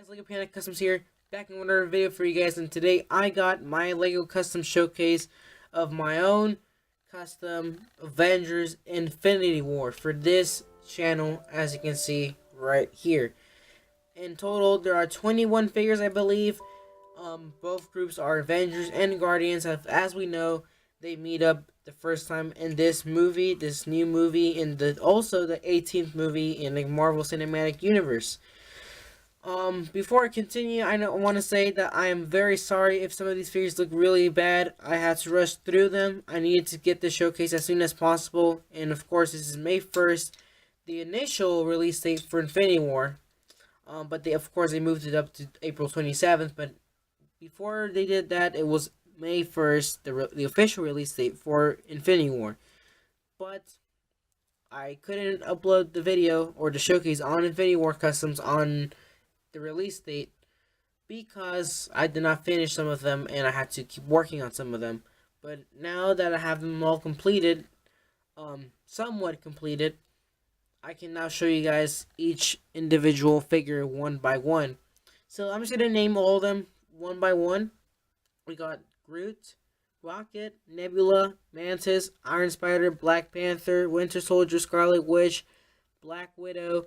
Lego Panda Customs here, back in another video for you guys, and today I got my Lego Custom showcase of my own custom Avengers Infinity War for this channel, as you can see right here. In total, there are 21 figures, I believe. Both groups are Avengers and Guardians. As we know, they meet up the first time in this movie, this new movie, and also the 18th movie in the Marvel Cinematic Universe. Before I continue, I want to say that I am very sorry if some of these figures look really bad. I had to rush through them. I needed to get the showcase as soon as possible. And of course, this is May 1st, the initial release date for Infinity War. But of course, they moved it up to April 27th. But before they did that, it was May 1st, the official release date for Infinity War. But I couldn't upload the video or the showcase on Infinity War Customs on the release date because I did not finish some of them and I had to keep working on some of them. But now that I have them all completed, somewhat completed, I can now show you guys each individual figure one by one. So I'm just going to name all of them one by one. We got Groot, Rocket, Nebula, Mantis, Iron Spider, Black Panther, Winter Soldier, Scarlet Witch, Black Widow,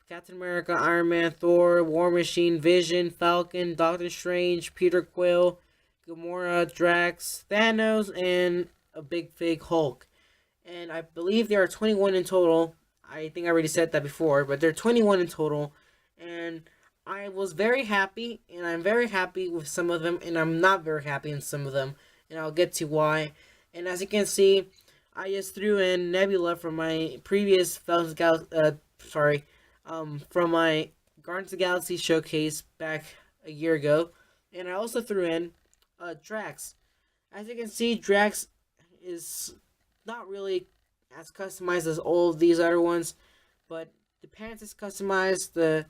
Captain America, Iron Man, Thor, War Machine, Vision, Falcon, Doctor Strange, Peter Quill, Gamora, Drax, Thanos, and a big fig Hulk. And I believe there are 21 in total. I think I already said that before, but there are 21 in total. And I was very happy, and I'm very happy with some of them, and I'm not very happy in some of them. And I'll get to why. And as you can see, I just threw in Nebula from my previous from my Guardians of the Galaxy showcase back a year ago. And I also threw in Drax. As you can see, Drax is not really as customized as all of these other ones, but the pants is customized, the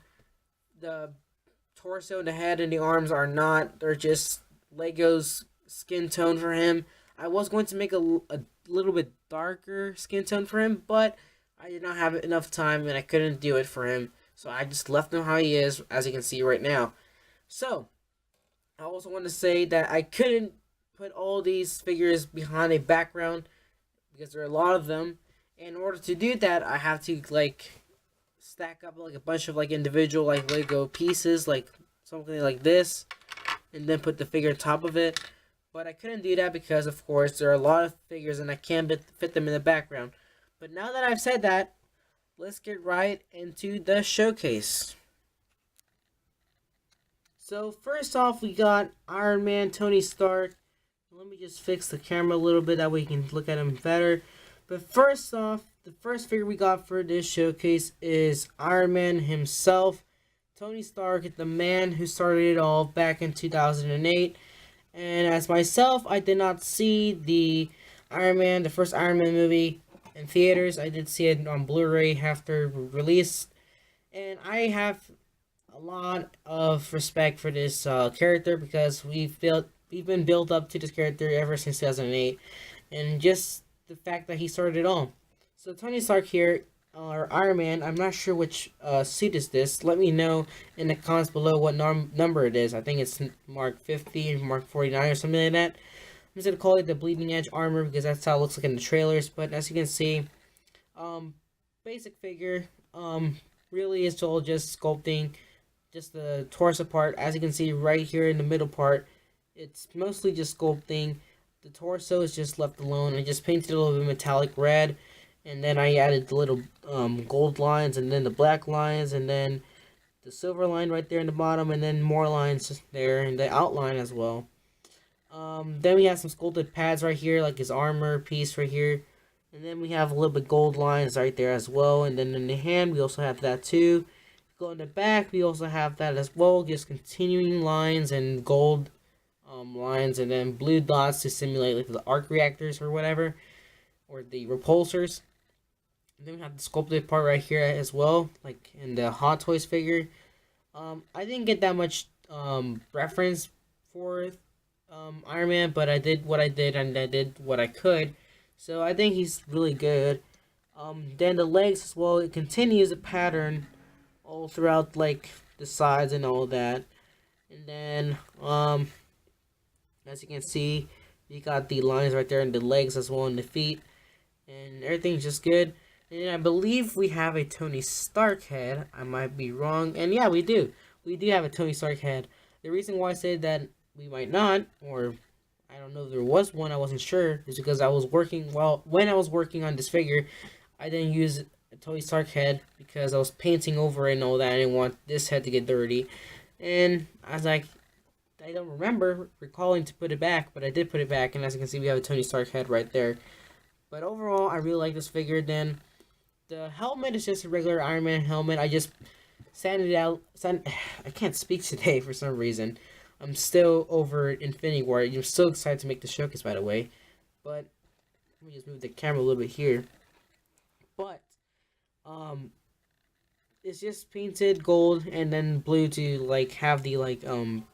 torso, the head, and the arms are not. They're just Lego's skin tone for him. I was going to make a little bit darker skin tone for him, but I did not have enough time and I couldn't do it for him. So I just left him how he is, as you can see right now. So, I also want to say that I couldn't put all these figures behind a background because there are a lot of them. In order to do that, I have to stack up a bunch of individual Lego pieces, like something like this, and then put the figure on top of it. But I couldn't do that because, of course, there are a lot of figures and I can't fit them in the background. But now that I've said that, let's get right into the showcase. So first off, we got Iron Man, Tony Stark. Let me just fix the camera a little bit, that way you can look at him better. But first off, the first figure we got for this showcase is Iron Man himself. Tony Stark, the man who started it all back in 2008. And as myself, I did not see the first Iron Man movie in theaters. I did see it on Blu-ray after release, and I have a lot of respect for this character because we've been built up to this character ever since 2008, and just the fact that he started it all. So Tony Stark here, or Iron Man, I'm not sure which suit is this. Let me know in the comments below what number it is. I think it's Mark 50 and Mark 49 or something like that. I'm just going to call it the Bleeding Edge armor because that's how it looks like in the trailers. But as you can see, basic figure, really is all just sculpting just the torso part. As you can see right here in the middle part, it's mostly just sculpting. The torso is just left alone. I just painted a little bit metallic red, and then I added the little gold lines, and then the black lines, and then the silver line right there in the bottom, and then more lines there in the outline as well. Then we have some sculpted pads right here, like his armor piece right here. And then we have a little bit gold lines right there as well. And then in the hand, we also have that too. Go in the back, we also have that as well. Just continuing lines and gold lines. And then blue dots to simulate the arc reactors or whatever. Or the repulsors. And then we have the sculpted part right here as well. Like in the Hot Toys figure. I didn't get that much reference for Iron Man, but I did what I did and I did what I could, so I think he's really good. Then the legs as well, it continues a pattern all throughout the sides and all that. And then as you can see, you got the lines right there in the legs as well, and the feet, and everything's just good. And I believe we have a Tony Stark head. I might be wrong, and yeah, we do. We do have a Tony Stark head. The reason why I said that we might not, or I don't know if there was one, I wasn't sure, is because I was working. Well, when I was working on this figure, I didn't use a Tony Stark head because I was painting over it and all that. I didn't want this head to get dirty, and I was like, I don't remember recalling to put it back, but I did put it back, and as you can see, we have a Tony Stark head right there. But overall, I really like this figure. Then the helmet is just a regular Iron Man helmet. I just sanded it out. I can't speak today for some reason. I'm still over Infinity War. I'm so excited to make the showcase, by the way. But let me just move the camera a little bit here. But it's just painted gold and then blue to like have the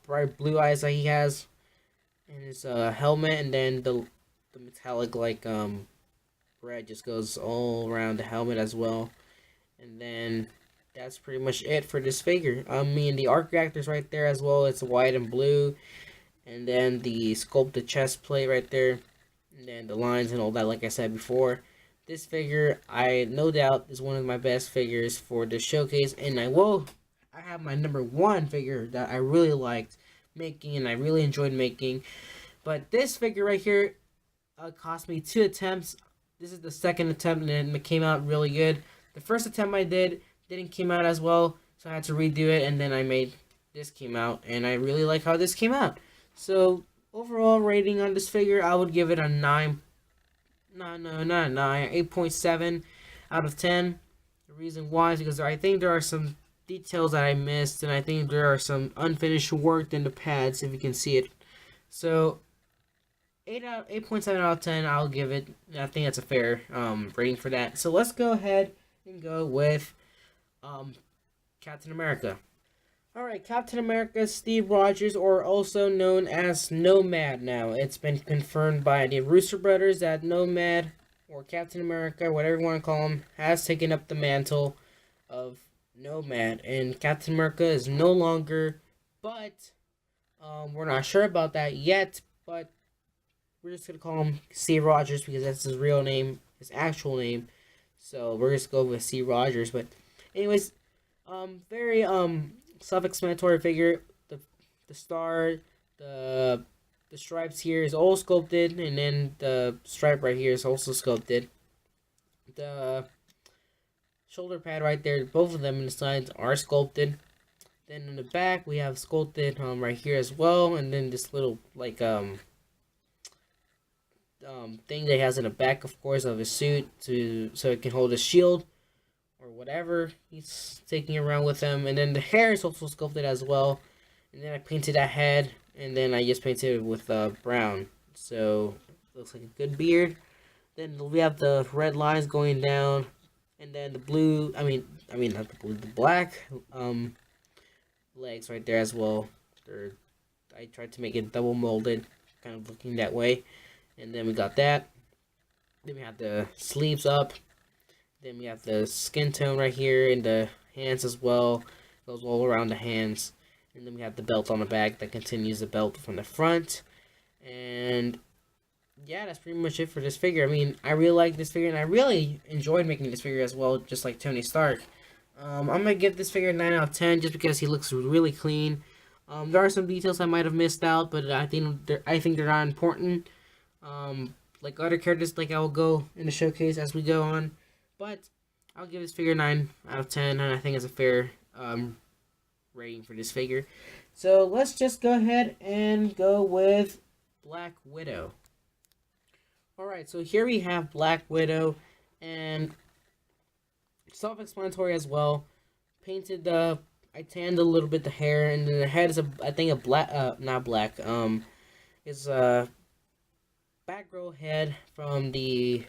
bright blue eyes that he has in his helmet, and then the metallic red just goes all around the helmet as well. And then that's pretty much it for this figure. I mean, the arc reactor's right there as well. It's white and blue, and then the sculpted chest plate right there, and then the lines and all that, like I said before. This figure, I no doubt, is one of my best figures for this showcase, and I have my number one figure that I really liked making and I really enjoyed making. But this figure right here cost me 2 attempts. This is the second attempt, and it came out really good. The first attempt I didn't came out as well, so I had to redo it, and then I made this came out, and I really like how this came out. So overall rating on this figure, I would give it a 9. No, not a 9. 8.7 out of 10. The reason why is because I think there are some details that I missed, and I think there are some unfinished work in the pads, if you can see it. So 8.7 out of 10, I'll give it. I think that's a fair rating for that. So let's go ahead and go with Captain America. Alright, Captain America Steve Rogers, or also known as Nomad now. It's been confirmed by the Russo brothers that Nomad, or Captain America, whatever you want to call him, has taken up the mantle of Nomad. And Captain America is no longer, but we're not sure about that yet, but we're just going to call him Steve Rogers because that's his real name, his actual name. So we're just going with Steve Rogers. But anyways, very self-explanatory figure. The star, the stripes here is all sculpted, and then the stripe right here is also sculpted. The shoulder pad right there, both of them in the sides are sculpted. Then in the back we have sculpted right here as well, and then this little thing that he has in the back, of course, of his suit so it can hold his shield or whatever he's taking around with him. And then the hair is also sculpted as well. And then I painted that head, and then I just painted it with brown, so it looks like a good beard. Then we have the red lines going down, and then the blue. I mean not the blue, the black legs right there as well. I tried to make it double molded, kind of looking that way. And then we got that. Then we have the sleeves up. Then we have the skin tone right here in the hands as well. Goes all around the hands. And then we have the belt on the back that continues the belt from the front. And yeah, that's pretty much it for this figure. I mean, I really like this figure, and I really enjoyed making this figure as well, just like Tony Stark. I'm going to give this figure a 9 out of 10 just because he looks really clean. There are some details I might have missed out, but I think they're not important. Like other characters, like I will go in the showcase as we go on, but I'll give this figure 9 out of 10, and I think it's a fair rating for this figure. So let's just go ahead and go with Black Widow. Alright, so here we have Black Widow, and self-explanatory as well. Painted I tanned a little bit the hair, and then the head is I think a black, not black, is a Batgirl head from the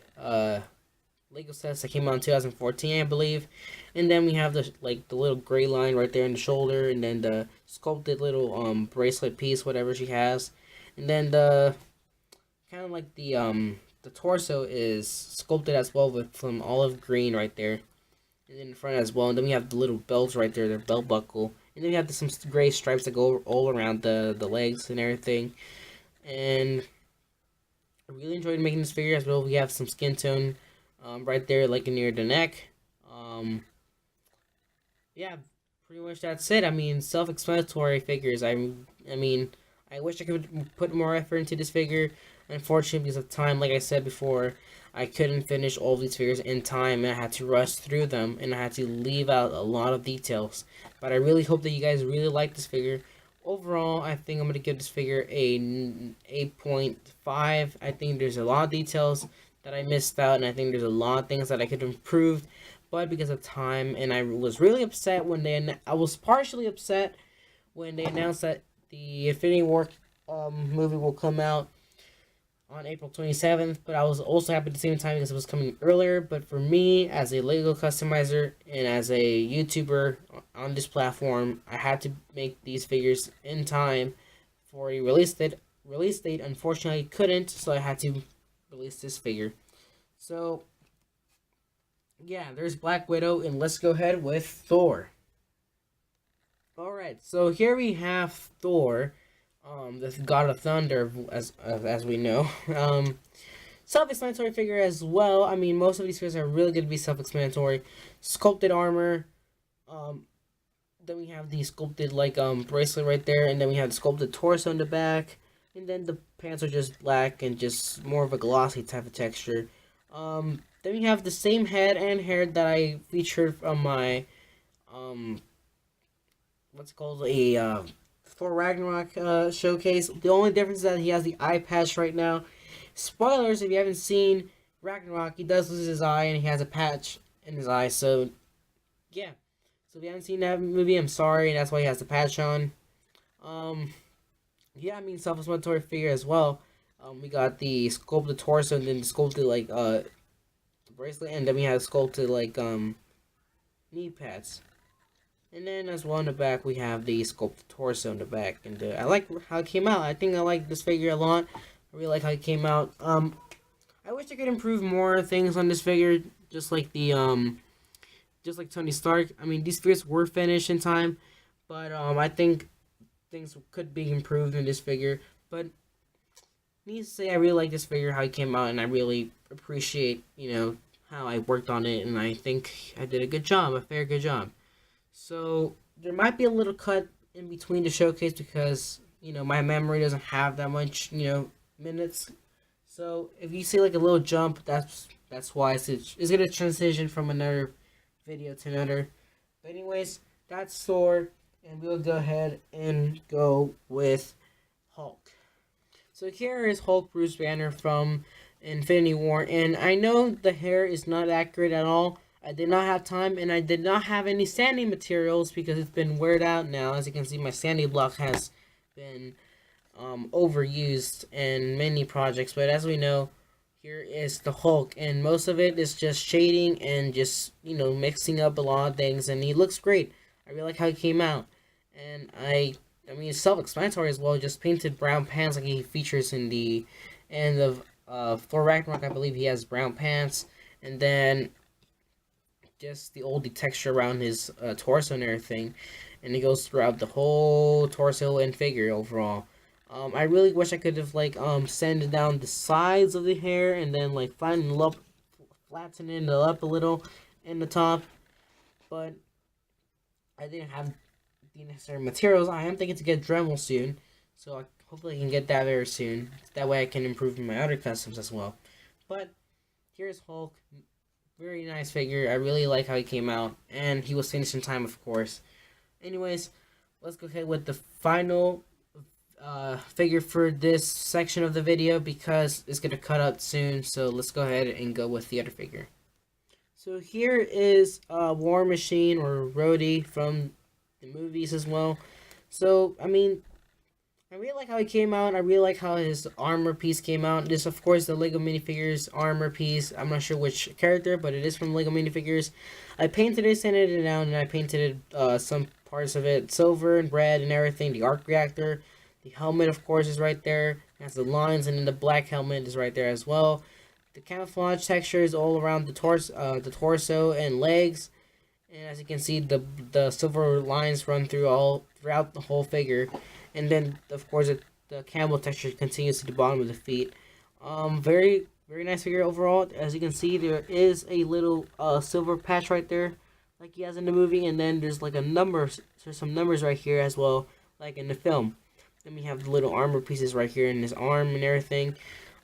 Lego sets that came out in 2014, I believe. And then we have the little gray line right there in the shoulder, and then the sculpted little bracelet piece, whatever she has. And then the kind of like the torso is sculpted as well with some olive green right there, and in the front as well. And then we have the little belts right there, the belt buckle. And then we have some gray stripes that go all around the legs and everything. And I really enjoyed making this figure as well. We have some skin tone right there, like near the neck. Yeah, pretty much that's it. I mean, self-explanatory figures. I mean, I wish I could put more effort into this figure. Unfortunately, because of time, like I said before, I couldn't finish all these figures in time, and I had to rush through them, and I had to leave out a lot of details. But I really hope that you guys really like this figure. Overall, I think I'm going to give this figure a 8.5. I think there's a lot of details that I missed out, and I think there's a lot of things that I could improve. But because of time, and I was really upset when I was partially upset when they announced that the Infinity War movie will come out on April 27th, but I was also happy at the same time because it was coming earlier. But for me, as a Lego customizer and as a YouTuber on this platform, I had to make these figures in time for a release date. Unfortunately, I couldn't, so I had to release this figure. So, yeah, there's Black Widow, and let's go ahead with Thor. Alright, so here we have Thor, the God of Thunder, as we know. Self-explanatory figure as well. I mean, most of these figures are really going to be self-explanatory. Sculpted armor. Then we have the sculpted bracelet right there, and then we have the sculpted torso in the back, and then the pants are just black and just more of a glossy type of texture. Then we have the same head and hair that I featured from my what's it called, a Thor Ragnarok showcase. The only difference is that he has the eye patch right now. Spoilers, if you haven't seen Ragnarok, he does lose his eye and he has a patch in his eye. So, yeah. So if you haven't seen that movie, I'm sorry. That's why he has the patch on. Yeah, I mean, self-explanatory figure as well. We got the sculpted torso and then the sculpted, the bracelet. And then we have sculpted, knee pads. And then as well in the back, we have the sculpted torso in the back. And I like how it came out. I think I like this figure a lot. I really like how it came out. I wish I could improve more things on this figure. Just like Tony Stark. I mean, these figures were finished in time. But I think things could be improved in this figure. But needless to say, I really like this figure, how it came out. And I really appreciate, how I worked on it. And I think I did a good job. A fair good job. So, there might be a little cut in between the showcase because, my memory doesn't have that much, minutes. So, if you see, a little jump, that's why it's going to transition from another video to another. But anyways, that's Thor, and we'll go ahead and go with Hulk. So, here is Hulk Bruce Banner from Infinity War, and I know the hair is not accurate at all. I did not have time, and I did not have any sanding materials because it's been weared out now. As you can see, my sanding block has been overused in many projects. But as we know, here is the Hulk, and most of it is just shading and just, mixing up a lot of things, and he looks great. I really like how he came out. And I mean, it's self-explanatory as well. Just painted brown pants like he features in the end of Thor Ragnarok. I believe he has brown pants, and then just the old texture around his torso and everything, and it goes throughout the whole torso and figure overall. I really wish I could have sanded down the sides of the hair and then flattening it up a little in the top, but I didn't have the necessary materials. I am thinking to get Dremel soon, so hopefully I can get that very soon. That way I can improve my other customs as well. But here's Hulk. Very nice figure. I really like how he came out. And he was finished in time, of course. Anyways, let's go ahead with the final figure for this section of the video because it's going to cut out soon. So let's go ahead and go with the other figure. So here is War Machine or Rhodey from the movies as well. So, I mean, I really like how he came out. I really like how his armor piece came out. This, of course, the Lego minifigures armor piece. I'm not sure which character, but it is from Lego minifigures. I painted it, sanded it down, and I painted some parts of it silver and red and everything. The arc reactor, the helmet, of course, is right there. It has the lines, and then the black helmet is right there as well. The camouflage texture is all around the torso and legs. And as you can see, the silver lines run throughout the whole figure, and then of course the camel texture continues to the bottom of the feet. Very very nice figure overall. As you can see, there is a little silver patch right there, like he has in the movie, and then there's like there's some numbers right here as well, like in the film. Then we have the little armor pieces right here in his arm and everything.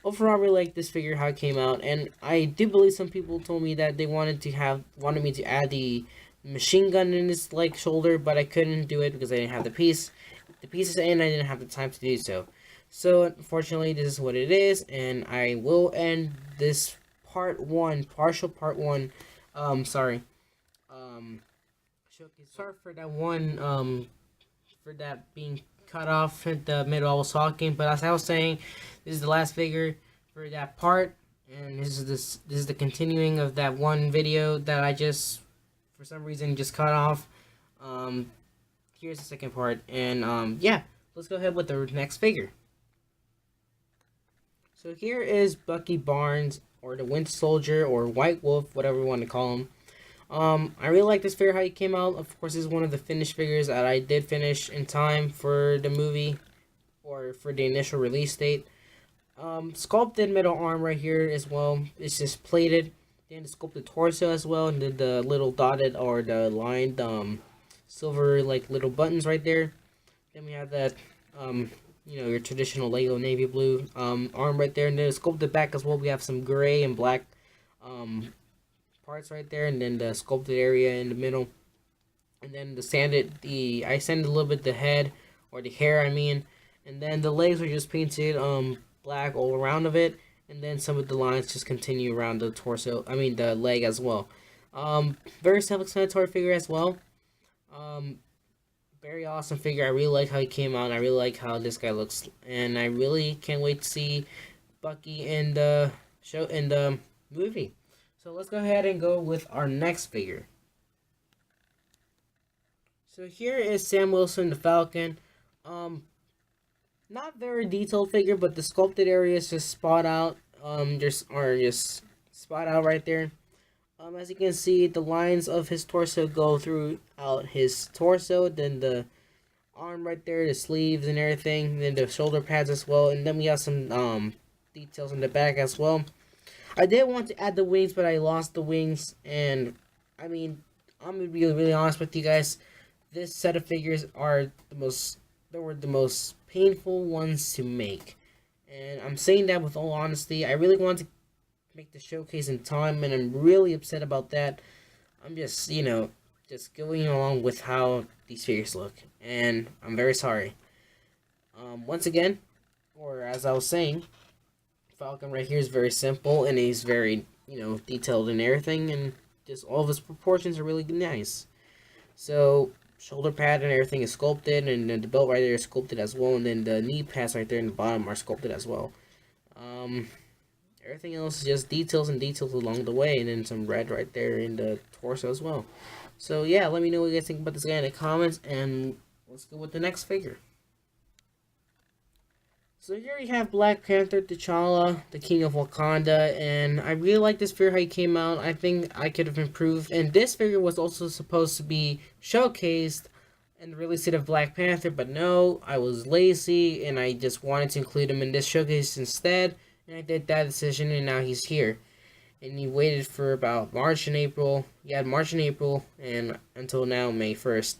Overall, I really like this figure how it came out, and I do believe some people told me that they wanted me to add the machine gun in his like shoulder, but I couldn't do it because I didn't have the pieces, and I didn't have the time to do so. So unfortunately, this is what it is, and I will end this partial part one. Sorry. Showcase. Sorry for that one. For that being cut off at the middle I was talking, but as I was saying, this is the last figure for that part, and this is the continuing of that one video that I just for some reason just cut off. Here's the second part, and yeah, let's go ahead with the next figure. So here is Bucky Barnes, or the Winter Soldier, or White Wolf, whatever you want to call him. I really like this figure how he came out. Of course, this is one of the finished figures that I did finish in time for the movie, or for the initial release date. Sculpted metal arm right here as well. It's just plated. Then the sculpted torso as well, and then the little dotted or the lined silver like little buttons right there. Then we have that your traditional Lego navy blue arm right there, and then the sculpted back as well. We have some gray and black parts right there, and then the sculpted area in the middle, and then I sanded a little bit the head, or the hair I mean, and then the legs were just painted black all around of it, and then some of the lines just continue around the torso, the leg as well. Very self-explanatory figure as well. Very awesome figure. I really like how he came out, and I really like how this guy looks, and I really can't wait to see Bucky in the movie. So let's go ahead and go with our next figure. So here is Sam Wilson, the Falcon. Not very detailed figure, but the sculpted areas just spot out. Just spot out right there. As you can see, the lines of his torso go throughout his torso. Then the arm right there, the sleeves and everything. Then the shoulder pads as well, and then we have some details in the back as well. I did want to add the wings, but I lost the wings, and I'm gonna be really honest with you guys. This set of figures were the most painful ones to make, and I'm saying that with all honesty. I really wanted to make the showcase in time, and I'm really upset about that. I'm just going along with how these figures look, and I'm very sorry. Once again, or as I was saying, Falcon right here is very simple, and he's very, detailed in everything, and just all of his proportions are really nice. So, shoulder pad and everything is sculpted, and then the belt right there is sculpted as well, and then the knee pads right there in the bottom are sculpted as well. Everything else is just details and details along the way, and then some red right there in the torso as well. So yeah, let me know what you guys think about this guy in the comments, and let's go with the next figure. So here we have Black Panther, T'Challa, the King of Wakanda, and I really like this figure how he came out. I think I could have improved, and this figure was also supposed to be showcased in the release date of Black Panther, but no, I was lazy, and I just wanted to include him in this showcase instead, and I did that decision, and now he's here. And he waited for about March and April. He had March and April, and until now, May 1st.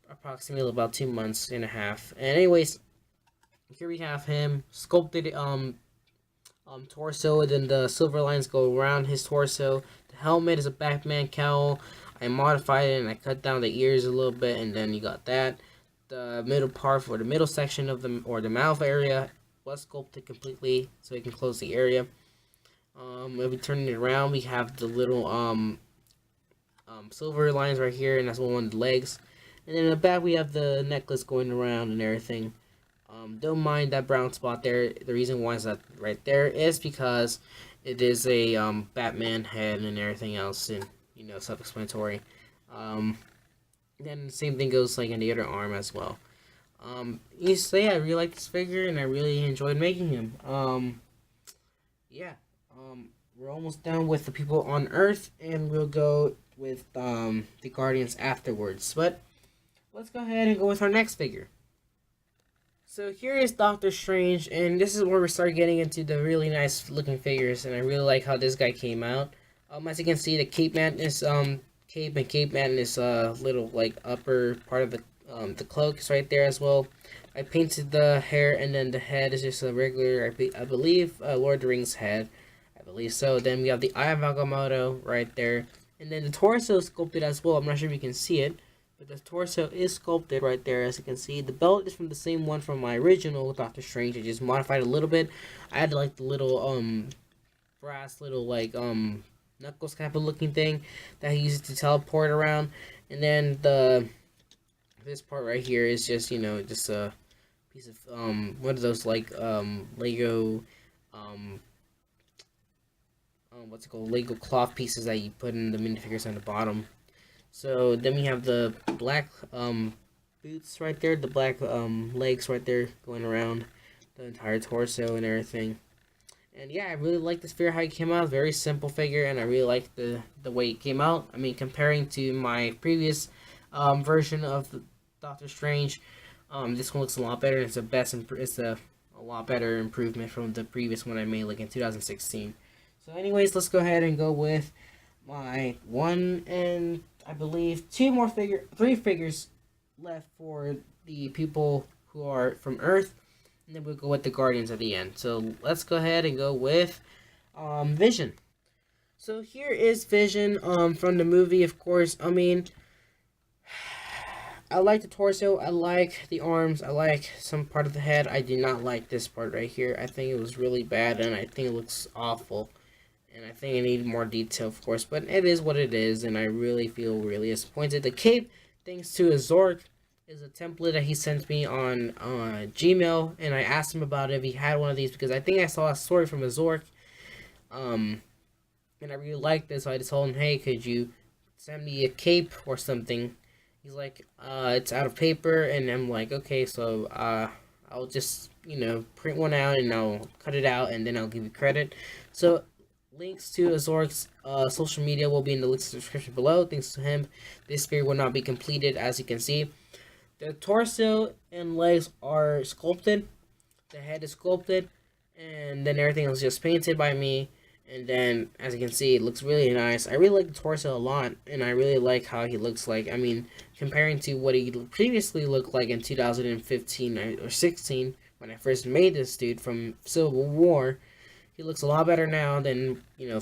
Approximately about 2 months and a half. And anyways, here we have him sculpted torso, and then the silver lines go around his torso. The helmet is a Batman cowl. I modified it and I cut down the ears a little bit, and then you got that. The middle part, for the middle section of the mouth area, was sculpted completely so you can close the area. If we turn it around, we have the little silver lines right here, and that's one of the legs. And then in the back, we have the necklace going around and everything. Don't mind that brown spot there. The reason why is that right there is because it is a Batman head and everything else, and self-explanatory. Then the same thing goes like in the other arm as well. You say I really like this figure, and I really enjoyed making him. Yeah. we're almost done with the people on Earth, and we'll go with the Guardians afterwards. But let's go ahead and go with our next figure. So here is Doctor Strange, and this is where we start getting into the really nice looking figures, and I really like how this guy came out. As you can see, the Cape Madness cape and Cape Madness little like upper part of the cloak is right there as well. I painted the hair, and then the head is just a regular, I believe, Lord of the Rings head. I believe so. Then we have the Eye of Agamotto right there, and then the torso is sculpted as well. I'm not sure if you can see it, but the torso is sculpted right there, as you can see. The belt is from the same one from my original Doctor Strange. I just modified a little bit. I had like the little brass little like knuckles kind of looking thing that he uses to teleport around, and then this part right here is just, you know, just a piece of what are those, like Lego what's it called, Lego cloth pieces that you put in the minifigures on the bottom. So then we have the black boots right there, the black legs right there going around the entire torso and everything. And yeah, I really like this figure, how it came out. Very simple figure, and I really like the way it came out. I mean, comparing to my previous version of the Doctor Strange, this one looks a lot better. It's a lot better improvement from the previous one I made like in 2016. So anyways, let's go ahead and go with my one, and I believe three figures left for the people who are from Earth, and then we'll go with the Guardians at the end. So let's go ahead and go with Vision. So here is Vision from the movie, of course. I mean, I like the torso, I like the arms, I like some part of the head. I do not like this part right here. I think it was really bad, and I think it looks awful. And I think it needed more detail, of course, but it is what it is, and I really feel really disappointed. The cape, thanks to Zork, is a template that he sent me on Gmail, and I asked him about it if he had one of these, because I think I saw a story from a Zork, and I really liked this, so I just told him, hey, could you send me a cape or something? He's like, it's out of paper, and I'm like, okay, so I'll just, you know, print one out, and I'll cut it out, and then I'll give you credit. So links to Azork's social media will be in the links description below. Thanks to him, this figure will not be completed, as you can see. The torso and legs are sculpted. The head is sculpted. And then everything else is just painted by me. And then, as you can see, it looks really nice. I really like the torso a lot. And I really like how he looks like. I mean, comparing to what he previously looked like in 2015 or 16, when I first made this dude from Civil War, he looks a lot better now than, you know,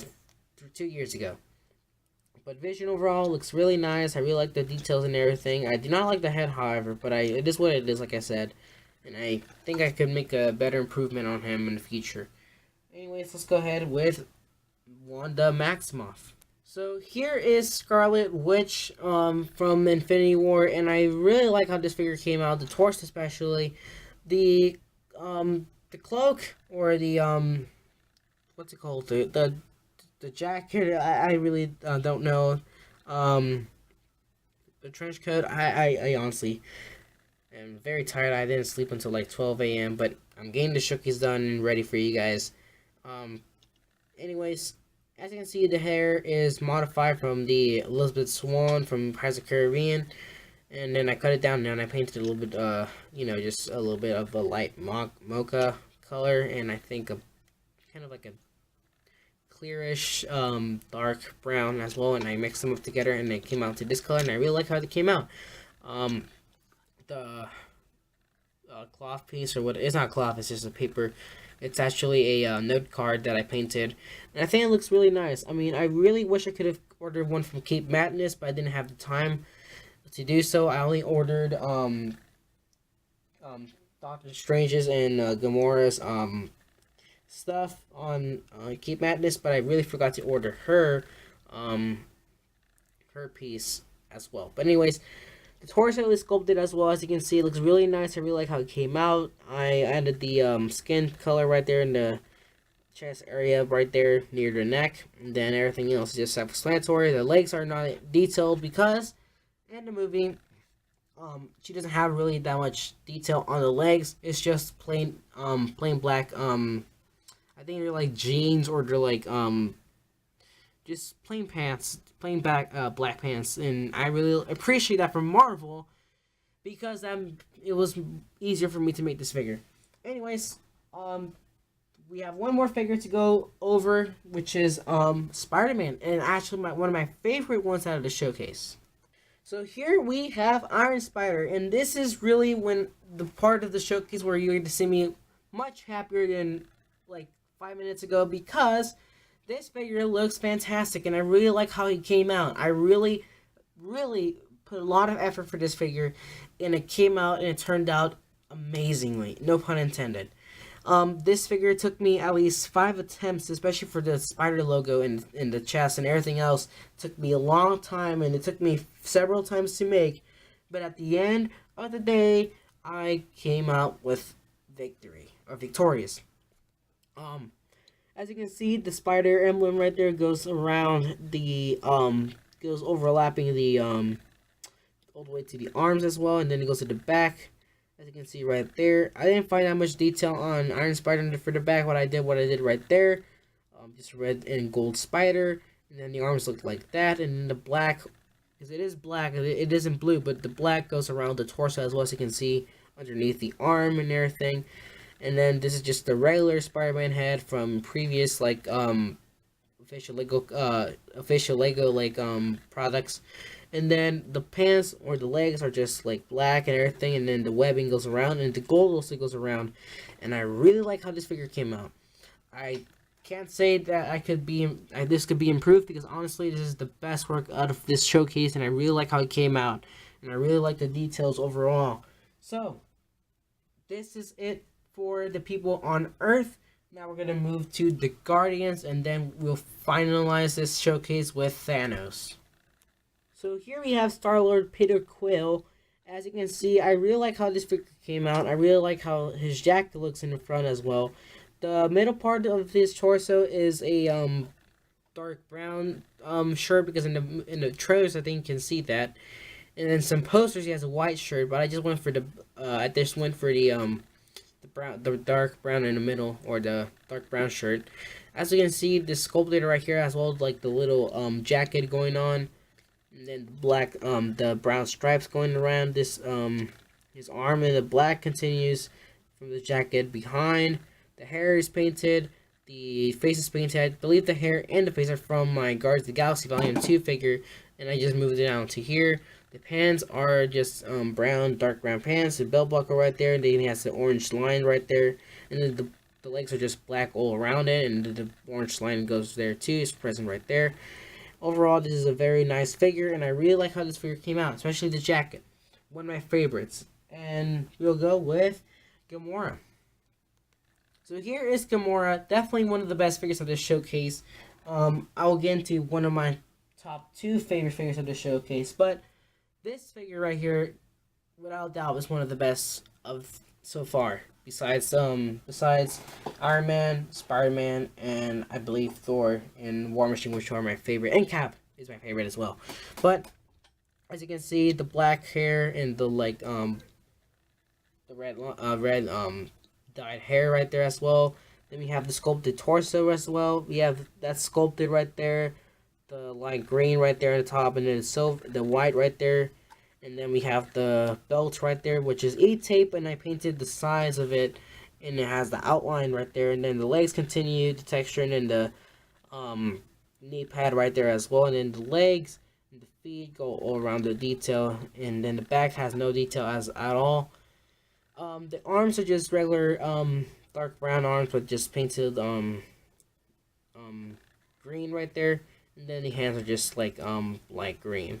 2 years ago. But Vision overall looks really nice. I really like the details and everything. I do not like the head, however, but it is what it is, like I said. And I think I could make a better improvement on him in the future. Anyways, let's go ahead with Wanda Maximoff. So here is Scarlet Witch from Infinity War, and I really like how this figure came out. The torso especially. The cloak, or the what's it called? The jacket, I really don't know. The trench coat, I honestly am very tired. I didn't sleep until like 12 a.m. But I'm getting the showcase done and ready for you guys. Anyways, as you can see, the hair is modified from the Elizabeth Swan from Pirates of the Caribbean. And then I cut it down and I painted a little bit, you know, just a little bit of a light mocha color. And I think kind of like a clearish dark brown as well, and I mixed them up together and they came out to this color, and I really like how they came out. The cloth piece, or what, it's not cloth, it's just a paper. It's actually a note card that I painted, and I think it looks really nice. I mean, I really wish I could have ordered one from Cape Madness, but I didn't have the time to do so. I only ordered Doctor Strange's and Gamora's stuff on Cape Madness, but I really forgot to order her piece as well. But anyways, the torso is sculpted as well. As you can see, it looks really nice. I really like how it came out. I added the skin color right there in the chest area, right there near the neck, and then everything else is just self-explanatory. The legs are not detailed because in the movie she doesn't have really that much detail on the legs. It's just plain black I think they're like jeans, or they're like just plain pants, plain black pants, and I really appreciate that from Marvel because it was easier for me to make this figure. Anyways, we have one more figure to go over, which is Spider-Man, and actually one of my favorite ones out of the showcase. So here we have Iron Spider, and this is really when the part of the showcase where you're going to see me much happier than like 5 minutes ago, because this figure looks fantastic, and I really like how he came out. I really put a lot of effort for this figure, and it came out and it turned out amazingly. No pun intended. This figure took me at least 5 attempts, especially for the spider logo in the chest and everything else. It took me a long time, and it took me several times to make. But at the end of the day, I came out with victorious. As you can see, the spider emblem right there goes around the goes overlapping the all the way to the arms as well, and then it goes to the back. As you can see right there, I didn't find that much detail on Iron Spider for the back. What I did right there, just red and gold spider, and then the arms look like that, and then the black, because it is black, it isn't blue, but the black goes around the torso as well, as you can see underneath the arm and everything. And then this is just the regular Spider-Man head from previous official Lego products. And then the pants or the legs are just like black and everything, and then the webbing goes around, and the gold also goes around. And I really like how this figure came out. I can't say that this could be improved, because honestly this is the best work out of this showcase, and I really like how it came out, and I really like the details overall. So this is it for the people on Earth. Now we're gonna move to the Guardians, and then we'll finalize this showcase with Thanos. So here we have StarLord Peter Quill. As you can see, I really like how this figure came out. I really like how his jacket looks in the front as well. The middle part of his torso is a dark brown shirt, because in the trailers I think you can see that. And then some posters he has a white shirt, but I just went for the dark brown in the middle, or the dark brown shirt. As you can see, the sculpted right here, as well as like the little jacket going on. And then the black, the brown stripes going around this, his arm, and the black continues from the jacket behind. The hair is painted, the face is painted. I believe the hair and the face are from my Guardians of the Galaxy Volume 2 figure, and I just moved it down to here. The pants are just dark brown pants, the belt buckle right there, and then it has the orange line right there, and then the legs are just black all around it, and the orange line goes there too, it's present right there. Overall, this is a very nice figure, and I really like how this figure came out, especially the jacket. One of my favorites. And we'll go with Gamora. So here is Gamora, definitely one of the best figures of this showcase. I will get into one of my top 2 favorite figures of the showcase, but this figure right here, without doubt, is one of the best of so far. Besides Iron Man, Spider-Man, and I believe Thor and War Machine, which are my favorite, and Cap is my favorite as well. But as you can see, the black hair and the red dyed hair right there as well. Then we have the sculpted torso as well. We have that sculpted right there, the light green right there at the top, and then the white right there. And then we have the belt right there, which is E-tape, and I painted the size of it, and it has the outline right there. And then the legs continue the texture, and then the knee pad right there as well. And then the legs and the feet go all around the detail, and then the back has no detail at all. The arms are just regular dark brown arms, but just painted green right there. And then the hands are just like light green.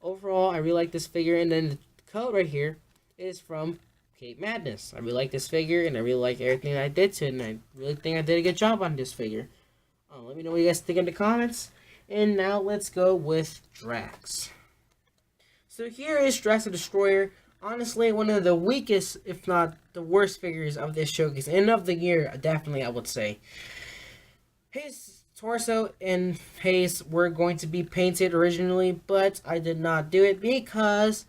Overall, I really like this figure, and then the coat right here is from Cape Madness. I really like this figure, and I really like everything I did to it, and I really think I did a good job on this figure. Let me know what you guys think in the comments. And now let's go with Drax. So here is Drax the Destroyer. Honestly, one of the weakest, if not the worst figures of this showcase, and of the year, definitely, I would say. His torso and face were going to be painted originally, but I did not do it because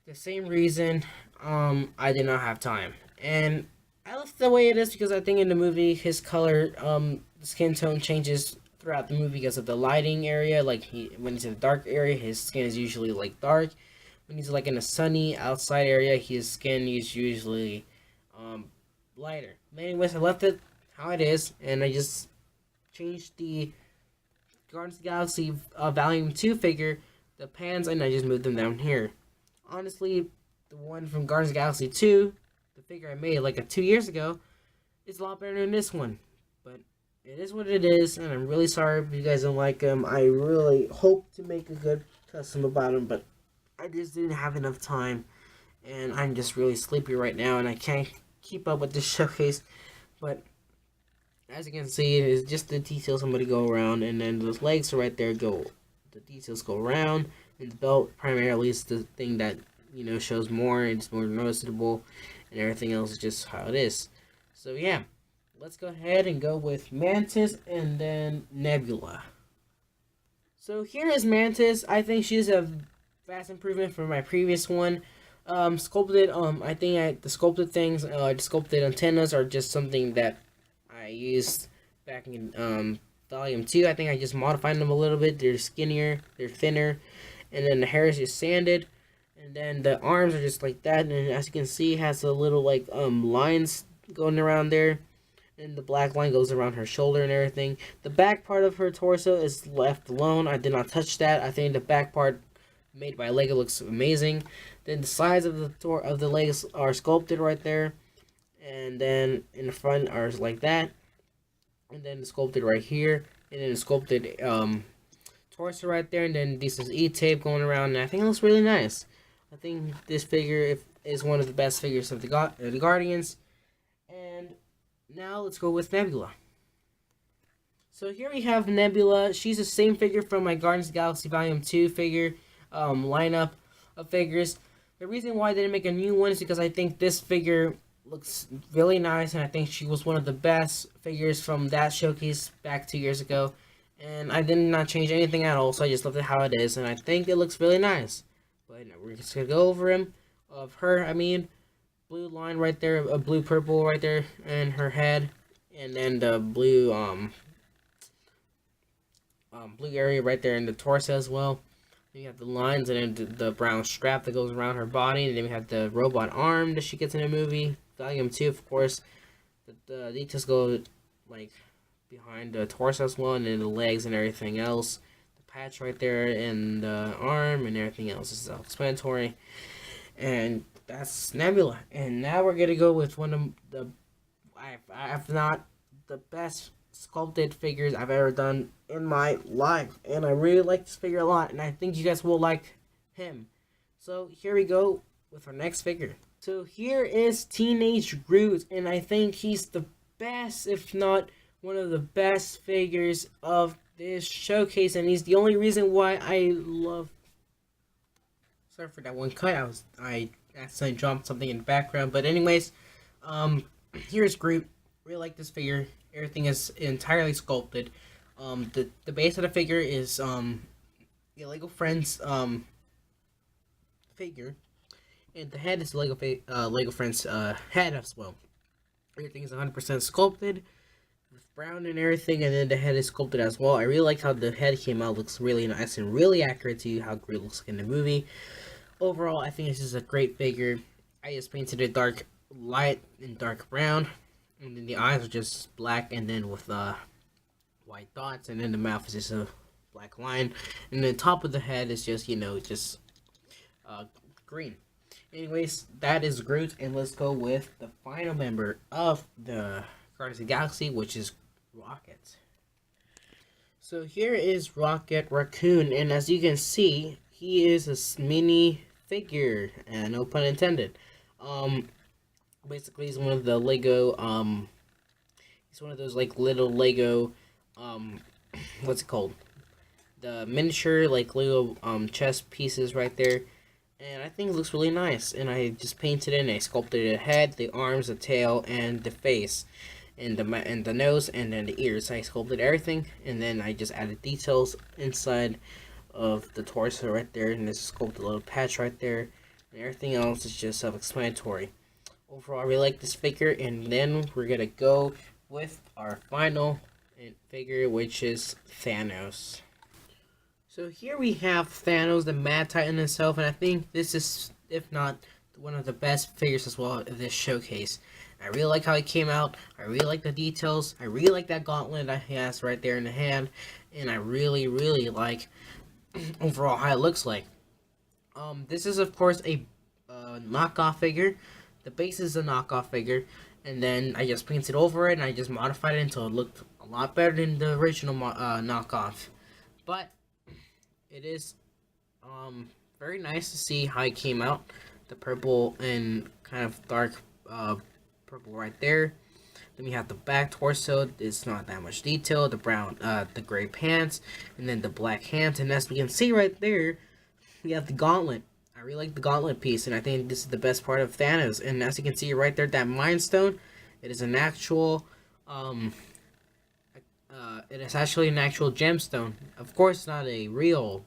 the same reason, I did not have time. And I left the way it is because I think in the movie his color, the skin tone changes throughout the movie because of the lighting area. Like when he's in a dark area, his skin is usually like dark. When he's like in a sunny outside area, his skin is usually lighter. But anyways, I left it how it is, and I just changed the Guardians of the Galaxy Volume 2 figure, the pants, and I just moved them down here. Honestly, the one from Guardians of the Galaxy 2, the figure I made like 2 years ago, is a lot better than this one. But it is what it is, and I'm really sorry if you guys don't like them. I really hope to make a good custom about them, but I just didn't have enough time, and I'm just really sleepy right now, and I can't keep up with this showcase. But as you can see, it is just the details somebody go around, and then those legs are right there. The details go around, and the belt primarily is the thing that shows more. It's more noticeable, and everything else is just how it is. So yeah, let's go ahead and go with Mantis and then Nebula. So here is Mantis. I think she's a vast improvement from my previous one. Sculpted. I think the sculpted things, the sculpted antennas are just something that I used back in Volume 2. I think I just modified them a little bit. They're skinnier, they're thinner, and then the hair is just sanded, and then the arms are just like that. And as you can see, it has a little like lines going around there, and the black line goes around her shoulder and everything. The back part of her torso is left alone. I did not touch that. I think the back part made by Lego looks amazing. Then the sides of the legs are sculpted right there, and then in the front are like that, and then sculpted right here, and then the sculpted torso right there, and then this is E-tape going around, and I think it looks really nice. I think this figure is one of the best figures of the Guardians. And now let's go with Nebula. So here we have Nebula. She's the same figure from my Guardians of the Galaxy Volume 2 figure lineup of figures. The reason why I didn't make a new one is because I think this figure looks really nice, and I think she was one of the best figures from that showcase back 2 years ago. And I did not change anything at all, so I just left it how it is, and I think it looks really nice. But we're just gonna go over her. I mean, blue line right there, a blue purple right there, and her head, and then the blue blue area right there in the torso as well. Then you have the lines, and then the brown strap that goes around her body, and then we have the robot arm that she gets in the movie. Volume 2, of course. The details go like behind the torso as well, and then the legs and everything else. The patch right there, and the arm, and everything else is self-explanatory. And that's Nebula. And now we're gonna go with one of the I've not the best sculpted figures I've ever done in my life, and I really like this figure a lot, and I think you guys will like him. So here we go with our next figure. So here is Teenage Groot, and I think he's the best, if not one of the best figures of this showcase, and he's the only reason why I love. Sorry for that one cut. I accidentally dropped something in the background, but anyways, here's Groot. Really like this figure. Everything is entirely sculpted. The base of the figure is the Lego Friends figure, and the head is Lego Friends head as well. Everything is 100% sculpted with brown and everything, and then the head is sculpted as well. I really like how the head came out. Looks really nice and really accurate to how Groot looks in the movie. Overall, I think this is a great figure. I just painted it dark light and dark brown, and then the eyes are just black, and then with white dots, and then the mouth is just a black line, and the top of the head is just green. Anyways, that is Groot, and let's go with the final member of the Guardians of the Galaxy, which is Rocket. So here is Rocket Raccoon, and as you can see, he is a mini figure, and no pun intended. Basically, he's one of the Lego, he's one of those, like, little Lego, what's it called? The miniature, like, Lego, chess pieces right there. And I think it looks really nice. And I just painted it, and I sculpted the head, the arms, the tail, and the face. And the nose, and then the ears. I sculpted everything, and then I just added details inside of the torso right there, and this sculpted a little patch right there. And everything else is just self-explanatory. Overall, I really like this figure, and then we're gonna go with our final figure, which is Thanos. So here we have Thanos, the Mad Titan himself, and I think this is, if not one of the best figures as well of this showcase. I really like how he came out. I really like the details. I really like that gauntlet that he has right there in the hand, and I really like overall how it looks like. This is of course a knockoff figure. The base is a knockoff figure, and then I just painted over it and I just modified it until it looked a lot better than the original knockoff. But it is very nice to see how it came out. The purple and kind of dark purple right there. Then we have the back torso. It's not that much detail. The brown, the gray pants, and then the black hands. And as we can see right there, we have the gauntlet. I really like the gauntlet piece, and I think this is the best part of Thanos. And as you can see right there, that Mind Stone, it is an actual, it is actually an actual gemstone. Of course, not a real,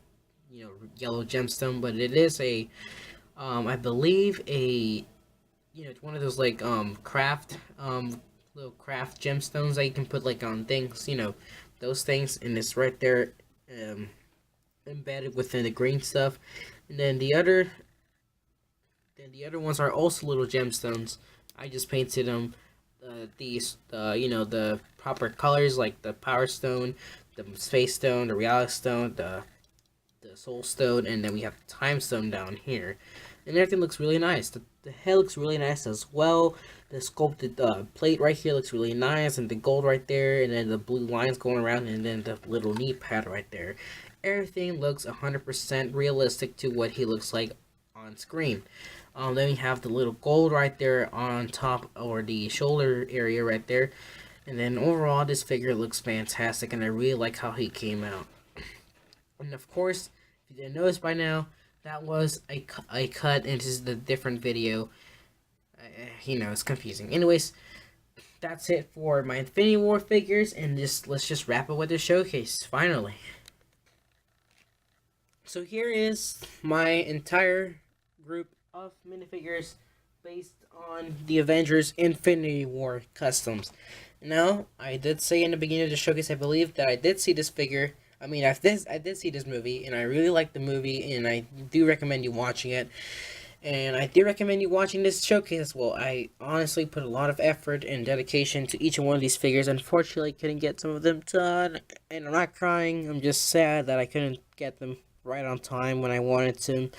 yellow gemstone, but it is a, I believe it's one of those like craft, little craft gemstones that you can put like on things, those things, and it's right there, embedded within the green stuff. And then the other ones are also little gemstones. I just painted them the proper colors, like the Power Stone, the Space Stone, the Reality Stone, the Soul Stone, and then we have the Time Stone down here. And everything looks really nice. The head looks really nice as well. The sculpted plate right here looks really nice, and the gold right there, and then the blue lines going around, and then the little knee pad right there. Everything looks 100% realistic to what he looks like on screen. Then we have the little gold right there on top, or the shoulder area right there. And then overall, this figure looks fantastic, and I really like how he came out. And of course, if you didn't notice by now, that was a cut, and this is the different video. It's confusing. Anyways, that's it for my Infinity War figures, and let's just wrap it with the showcase, finally. So here is my entire group of minifigures based on the Avengers Infinity War Customs. Now, I did say in the beginning of the showcase, I believe, that I did see this figure. I did see this movie, and I really liked the movie, and I do recommend you watching it. And I do recommend you watching this showcase as well. I honestly put a lot of effort and dedication to each one of these figures. Unfortunately, I couldn't get some of them done, and I'm not crying. I'm just sad that I couldn't get them right on time when I wanted them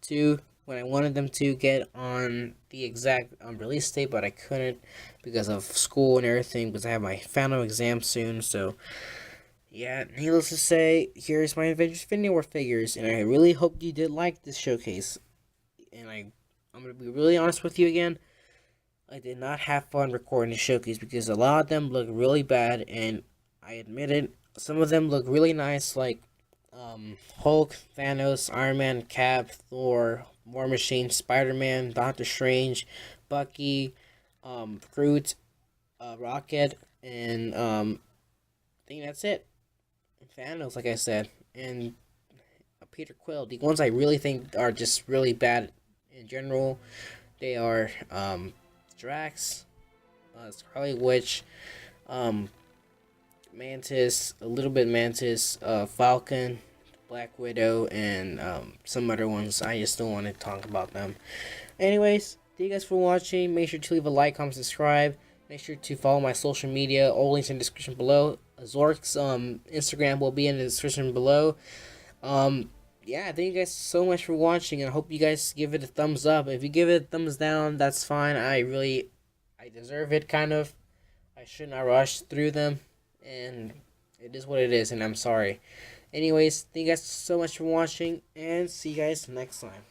to get on the exact release date, but I couldn't because of school and everything, because I have my final exam soon. So yeah, needless to say, here's my Avengers Infinity War figures, and I really hope you did like this showcase. And I'm gonna be really honest with you again, I did not have fun recording the showcase because a lot of them look really bad, and I admit it. Some of them look really nice, like Hulk, Thanos, Iron Man, Cap, Thor, War Machine, SpiderMan, Doctor Strange, Bucky, Groot, Rocket, and I think that's it. Thanos, like I said, and Peter Quill. The ones I really think are just really bad in general, they are Drax, Scarlet Witch, Mantis, a little bit Mantis, Falcon, Black Widow, and some other ones. I just don't want to talk about them. Anyways, thank you guys for watching. Make sure to leave a like, comment, subscribe. Make sure to follow my social media. All links in the description below. Zork's Instagram will be in the description below. Yeah, thank you guys so much for watching, and I hope you guys give it a thumbs up. If you give it a thumbs down, that's fine. I deserve it, kind of. I should not rush through them, and it is what it is, and I'm sorry. Anyways, thank you guys so much for watching, and see you guys next time.